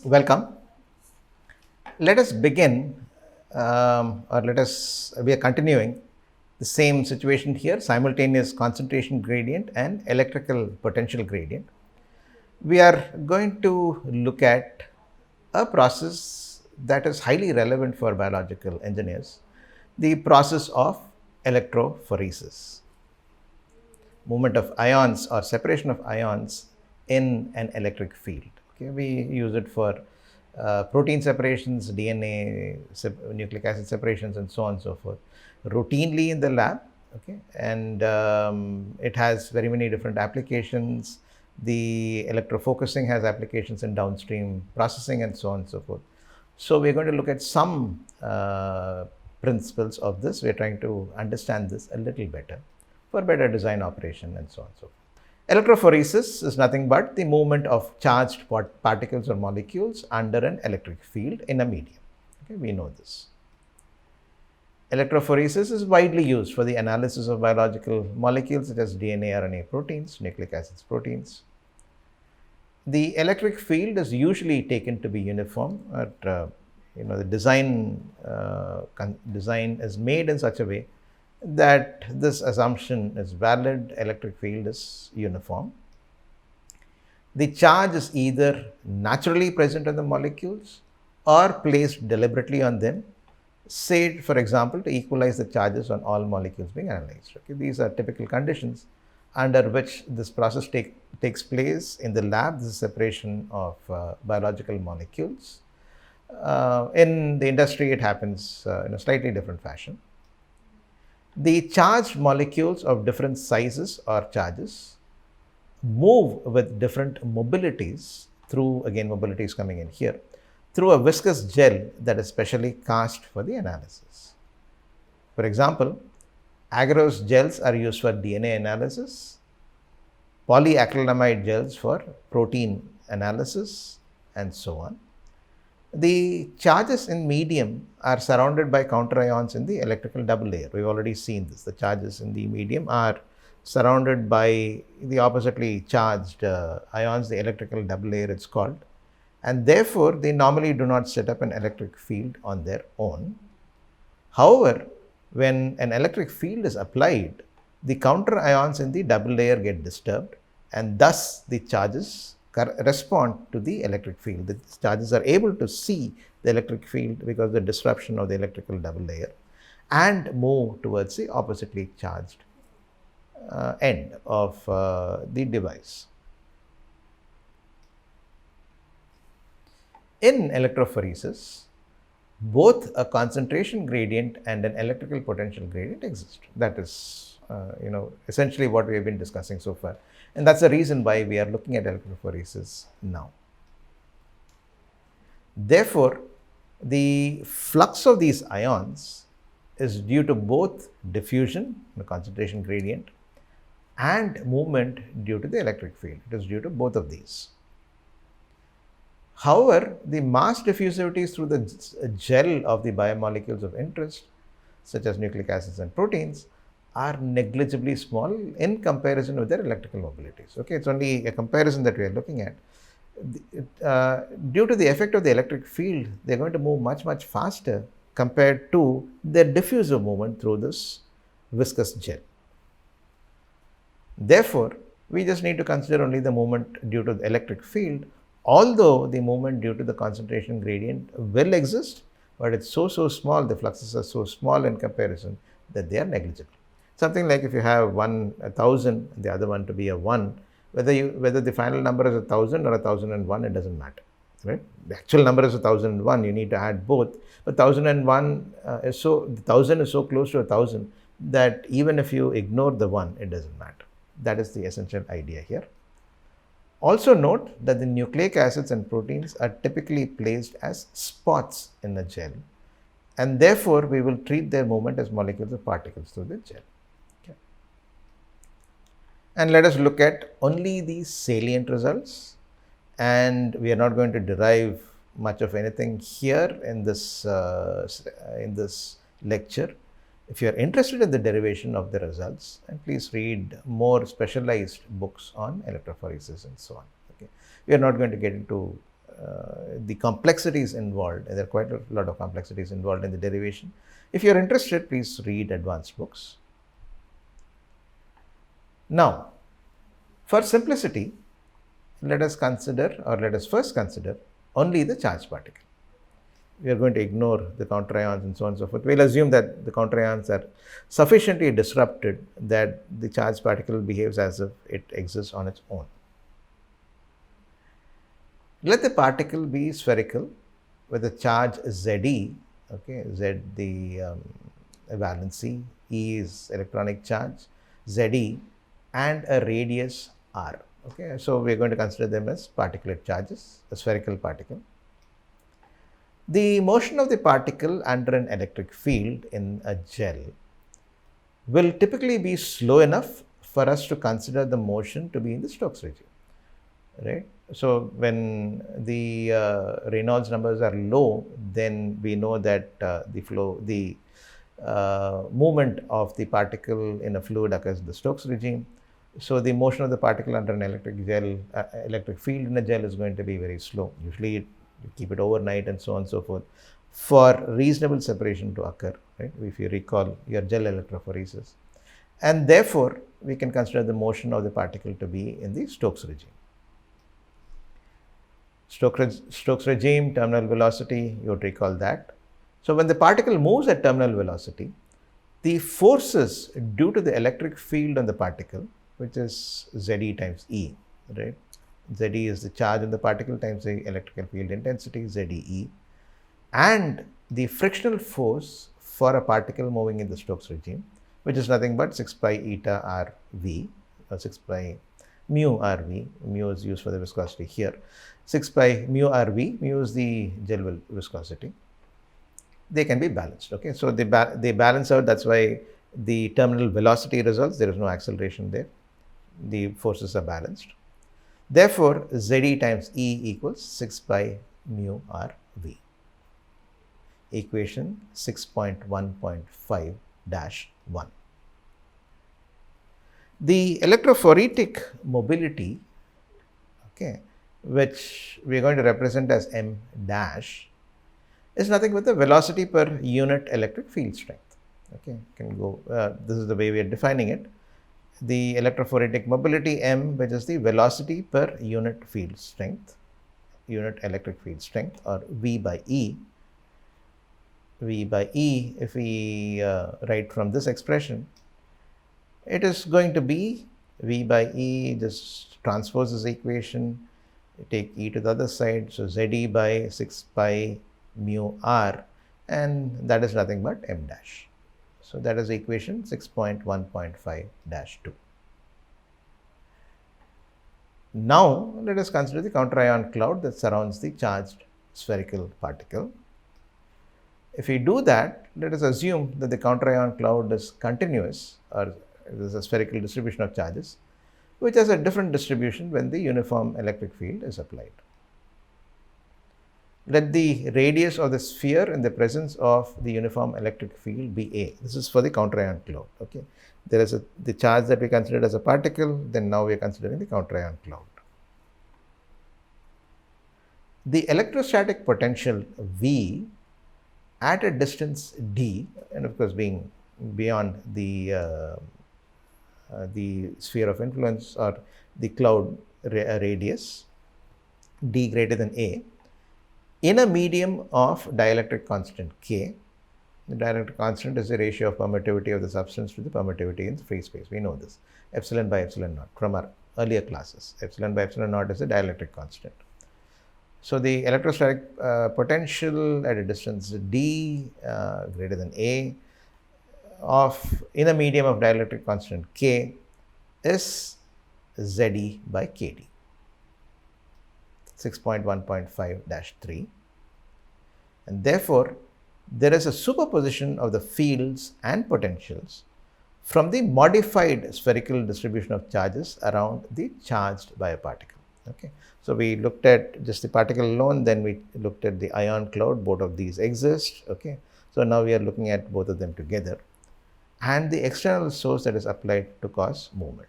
Welcome. Let us begin, we are continuing the same situation here, simultaneous concentration gradient and electrical potential gradient. We are going to look at a process that is highly relevant for biological engineers, the process of electrophoresis, movement of ions or separation of ions in an electric field. Okay, we use it for protein separations, DNA, nucleic acid separations, and so on and so forth, routinely in the lab. Okay, and it has very many different applications. The electrofocusing has applications in downstream processing and so on and so forth. So we're going to look at some principles of this. We're trying to understand this a little better for better design operation and so on and so forth. Electrophoresis is nothing but the movement of charged particles or molecules under an electric field in a medium. Okay, we know this. Electrophoresis is widely used for the analysis of biological molecules such as DNA, RNA proteins, nucleic acids proteins. The electric field is usually taken to be uniform. The design is made in such a way that this assumption is valid. Electric field is uniform. The charge is either naturally present on the molecules or placed deliberately on them, say, for example, to equalize the charges on all molecules being analyzed. Okay, these are typical conditions under which this process takes place in the lab. This is separation of biological molecules. In the industry, it happens in a slightly different fashion. The charged molecules of different sizes or charges move with different mobilities through, again, mobilities coming in here, through a viscous gel that is specially cast for the analysis. For example, agarose gels are used for DNA analysis, polyacrylamide gels for protein analysis, and so on. The charges in medium are surrounded by counter ions in the electrical double layer. We've already seen this. The charges in the medium are surrounded by the oppositely charged ions, the electrical double layer it's called, and therefore they normally do not set up an electric field on their own. However, when an electric field is applied, the counter ions in the double layer get disturbed, and thus the charges respond to the electric field. The charges are able to see the electric field because of the disruption of the electrical double layer and move towards the oppositely charged end of the device. In electrophoresis, both a concentration gradient and an electrical potential gradient exist. That is essentially what we have been discussing so far. And that's the reason why we are looking at electrophoresis now. Therefore, the flux of these ions is due to both diffusion, the concentration gradient, and movement due to the electric field. It is due to both of these. However, the mass diffusivities through the gel of the biomolecules of interest, such as nucleic acids and proteins, are negligibly small in comparison with their electrical mobilities. Okay, it's only a comparison that we are looking at. Due to the effect of the electric field, they're going to move much, much faster compared to their diffusive movement through this viscous gel. Therefore, we just need to consider only the movement due to the electric field, although the movement due to the concentration gradient will exist, but it's so small, the fluxes are so small in comparison that they are negligible. Something like if you have 1,000, the other one to be a 1, whether the final number is 1,000 or 1,001, it doesn't matter, right? The actual number is 1,001, you need to add both, but 1,001 the 1,000 is so close to 1,000 that even if you ignore the 1, it doesn't matter. That is the essential idea here. Also note that the nucleic acids and proteins are typically placed as spots in the gel, and therefore we will treat their movement as molecules or particles through the gel. Okay. And let us look at only the salient results, and we are not going to derive much of anything here in this lecture. If you are interested in the derivation of the results, and please read more specialized books on electrophoresis and so on. Okay. We are not going to get into the complexities involved. There are quite a lot of complexities involved in the derivation. If you are interested, please read advanced books. Now, for simplicity, let us first consider only the charged particle. We are going to ignore the counter ions and so on and so forth. We'll assume that the counter ions are sufficiently disrupted that the charged particle behaves as if it exists on its own. Let the particle be spherical with a charge Ze, okay, Z the valency, E is electronic charge, Ze, and a radius r. Okay, so we are going to consider them as particulate charges, a spherical particle. The motion of the particle under an electric field in a gel will typically be slow enough for us to consider the motion to be in the Stokes regime, right? So when the Reynolds numbers are low, then we know that the movement of the particle in a fluid occurs in the Stokes regime. So the motion of the particle under an electric field in a gel is going to be very slow. Usually you keep it overnight and so on and so forth for reasonable separation to occur, right? If you recall your gel electrophoresis. And therefore, we can consider the motion of the particle to be in the Stokes regime. Stokes regime, terminal velocity, you would recall that. So when the particle moves at terminal velocity, the forces due to the electric field on the particle, which is Ze times E, right? Ze is the charge on the particle times the electrical field intensity, Ze, and the frictional force for a particle moving in the Stokes regime, which is nothing but 6 pi eta RV, or 6 pi mu RV. Mu is used for the viscosity here. 6 pi mu RV, mu is the gel viscosity. They can be balanced. Okay, so they balance out. That's why the terminal velocity results. There is no acceleration there. The forces are balanced. Therefore, Ze times E equals 6 pi mu RV. Equation 6.1.5-1. The electrophoretic mobility, okay, which we are going to represent as m dash, is nothing but the velocity per unit electric field strength. Okay, can go. This is the way we are defining it. The electrophoretic mobility m, which is the velocity per unit field strength, unit electric field strength, or V by E. V by E, if we write from this expression, it is going to be V by E, just transpose this equation, take E to the other side, so Ze by 6 pi mu r, and that is nothing but m dash. So that is equation 6.1.5-2. Now let us consider the counter ion cloud that surrounds the charged spherical particle. If we do that, let us assume that the counter ion cloud is continuous, or there is a spherical distribution of charges, which has a different distribution when the uniform electric field is applied. Let the radius of the sphere in the presence of the uniform electric field be A. This is for the counter ion cloud. Okay, there is the charge that we considered as a particle. Then now we are considering the counter ion cloud. The electrostatic potential V at a distance d, and of course being beyond the sphere of influence or the cloud radius, d greater than A, in a medium of dielectric constant K. The dielectric constant is the ratio of permittivity of the substance to the permittivity in the free space. We know this, epsilon by epsilon naught from our earlier classes. Epsilon by epsilon naught is the dielectric constant. So the electrostatic potential at a distance d greater than A in a medium of dielectric constant K is Ze by Kd. 6.1.5-3, and therefore there is a superposition of the fields and potentials from the modified spherical distribution of charges around the charged bioparticle. Okay, so we looked at just the particle alone, then we looked at the ion cloud. Both of these exist. Okay, so now we are looking at both of them together, and the external source that is applied to cause movement.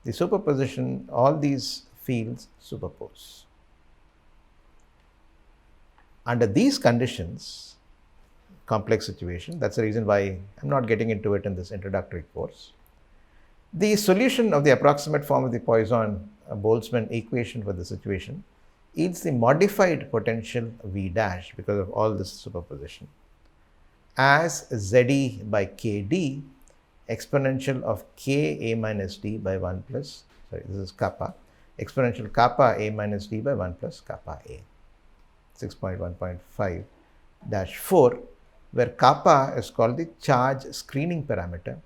The superposition, all these fields superpose. Under these conditions, complex situation, that's the reason why I'm not getting into it in this introductory course. The solution of the approximate form of the Poisson-Boltzmann equation for the situation yields the modified potential V dash because of all this superposition as Ze by Kd exponential of Ka minus d by 1 plus, sorry, this is kappa, exponential kappa A minus d by 1 plus kappa A. 6.1.5-4, where kappa is called the charge screening parameter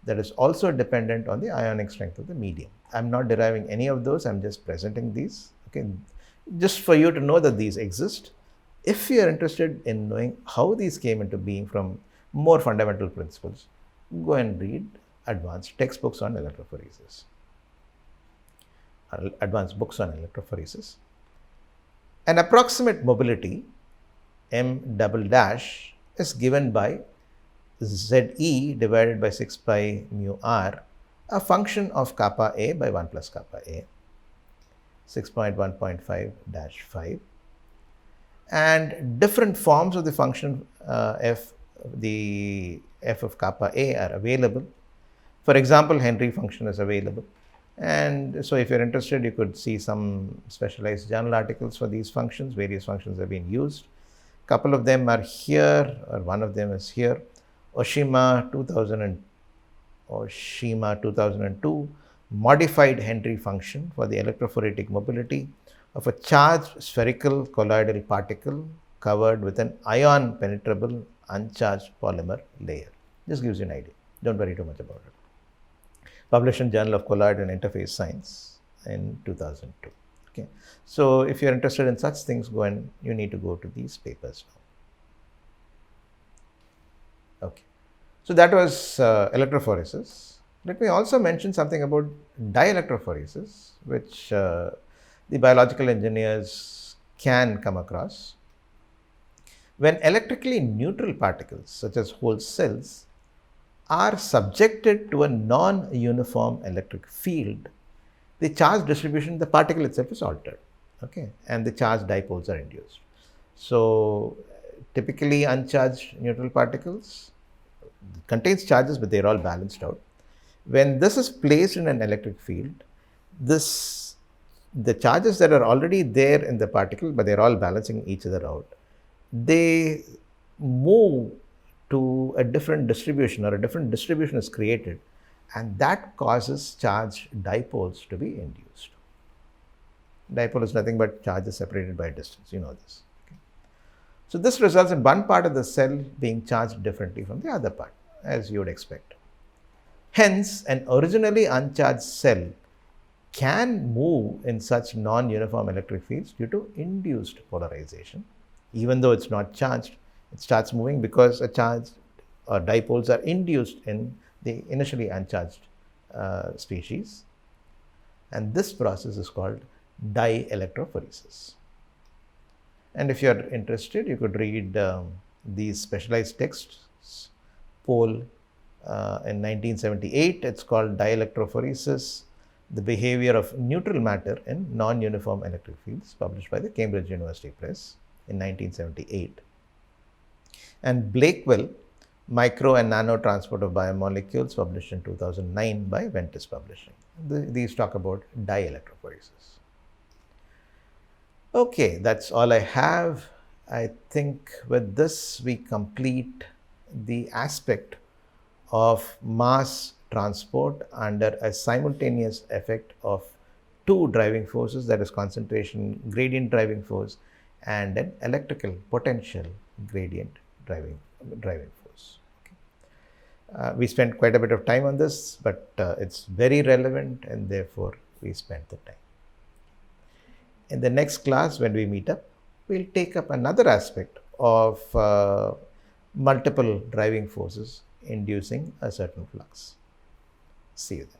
that is also dependent on the ionic strength of the medium. I'm not deriving any of those, I'm just presenting these, okay, just for you to know that these exist. If you are interested in knowing how these came into being from more fundamental principles, go and read advanced textbooks on electrophoresis, advanced books on electrophoresis. An approximate mobility, m double dash, is given by Ze divided by 6 pi mu r, a function of kappa A by 1 plus kappa A, 6.1.5-5. And different forms of the function f of kappa A are available. For example, Henry function is available. And so if you're interested, you could see some specialized journal articles for these functions. Various functions have been used. A couple of them are here, or one of them is here. Oshima 2002 modified Henry function for the electrophoretic mobility of a charged spherical colloidal particle covered with an ion penetrable uncharged polymer layer. This gives you an idea. Don't worry too much about it. Published in Journal of Colloid and Interface Science in 2002. Okay. So if you're interested in such things, you need to go to these papers now. Okay. So that was electrophoresis. Let me also mention something about dielectrophoresis, which the biological engineers can come across. When electrically neutral particles, such as whole cells, are subjected to a non-uniform electric field, the charge distribution, the particle itself is altered, okay, and the charge dipoles are induced. So typically uncharged neutral particles contains charges, but they're all balanced out. When this is placed in an electric field, the charges that are already there in the particle, but they're all balancing each other out, they move to a different distribution, or a different distribution is created, and that causes charge dipoles to be induced. Dipole is nothing but charges separated by distance, you know this. Okay. So this results in one part of the cell being charged differently from the other part, as you would expect. Hence, an originally uncharged cell can move in such non-uniform electric fields due to induced polarization. Even though it's not charged, it starts moving because a charge or dipoles are induced in the initially uncharged species. And this process is called dielectrophoresis. And if you're interested, you could read these specialized texts. Pohl in 1978, it's called Dielectrophoresis, the Behavior of Neutral Matter in Non-Uniform Electric Fields, published by the Cambridge University Press in 1978. And Blakewell, Micro and Nano Transport of Biomolecules, published in 2009 by Ventus Publishing. These talk about dielectrophoresis. Okay, that's all I have. I think with this we complete the aspect of mass transport under a simultaneous effect of two driving forces, that is concentration gradient driving force and an electrical potential gradient driving force. Okay. We spent quite a bit of time on this, but it's very relevant, and therefore we spent the time. In the next class, when we meet up, we'll take up another aspect of multiple driving forces inducing a certain flux. See you then.